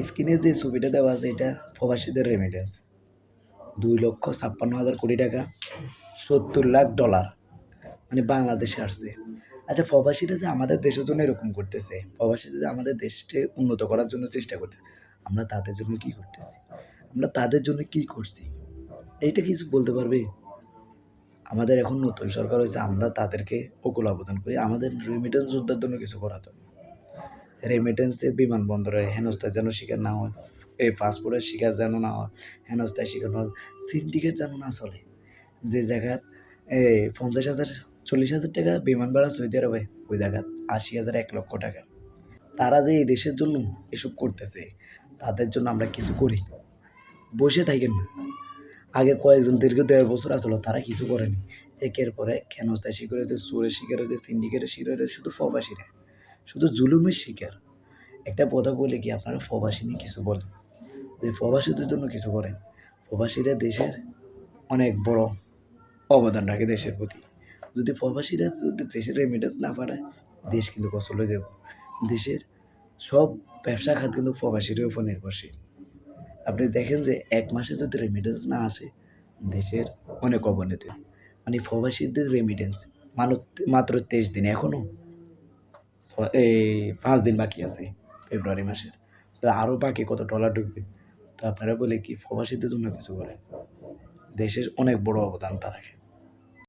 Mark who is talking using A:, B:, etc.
A: স্ক্রিনে যে ছবিটা দেওয়া আছে এটা প্রবাসীদের রেমিটেন্স। 2,56,000 কোটি টাকা, $70 লাখ, মানে বাংলাদেশে আসছে। আচ্ছা, প্রবাসীরা যে আমাদের দেশের জন্য এরকম করতেছে, প্রবাসীরা যে আমাদের দেশকে উন্নত করার জন্য চেষ্টা করতেছে, আমরা তাদের জন্য কি করতেছি? আমরা তাদের জন্য কি করছি? এইটা কিছু বলতে পারবে? আমাদের এখন নতুন সরকার হয়েছে, আমরা তাদেরকে অকুল আবেদন করি, আমাদের রেমিটেন্স যোদ্ধার জন্য কিছু করা তো। রেমিটেন্সে বিমানবন্দরে হেনস্থার যেন শিকার না হয়, এই পাসপোর্টের শিকার যেন না হয়, হেনস্থার শিকার না হয়, সিন্ডিকেট যেন না চলে। যে জায়গায় 50,000 40,000 টাকা বিমান ভাড়া সৌদি আরবে, ওই জায়গায় 80,000 1 লক্ষ টাকা। তারা যে এই দেশের জন্য এসব করতেছে, তাদের জন্য আমরা কিছু করি, বসে থাকেন না। আগে কয়েকজন দীর্ঘ 1.5 বছর আসলো, তারা কিছু করেনি। একের পর এক হেনস্থার শিকার হয়েছে, চোরের শিকার হয়েছে, সিন্ডিকেটের শিকার হয়েছে, শুধু প্রবাসীরা, শুধু জুলুমের শিকার। একটা কথা বলে কি, আপনারা প্রবাসী নিয়ে কিছু বলেন, যে প্রবাসীদের জন্য কিছু করেন। প্রবাসীরা দেশের অনেক বড় অবদান রাখে দেশের প্রতি। যদি প্রবাসীরা যদি দেশের রেমিটেন্স না পাঠায়, দেশ কিন্তু কষ্ট হয়ে যাব। দেশের সব ব্যবসা খাত কিন্তু প্রবাসীর উপর নির্ভরশীল। আপনি দেখেন যে 1 মাসে যদি রেমিটেন্স না আসে, দেশের অনেক অবনতি হয়। মানে প্রবাসীদের রেমিটেন্স মাত্র 23 দিন, এখনও 5 দিন বাকি আছে ফেব্রুয়ারি মাসের। তো আরও বাকি কত ডলার ঢুকবে? তো আপনারা বলে কি প্রবাসীদের জন্য কিছু করেন? দেশের অনেক বড় অবদান তারা রাখে।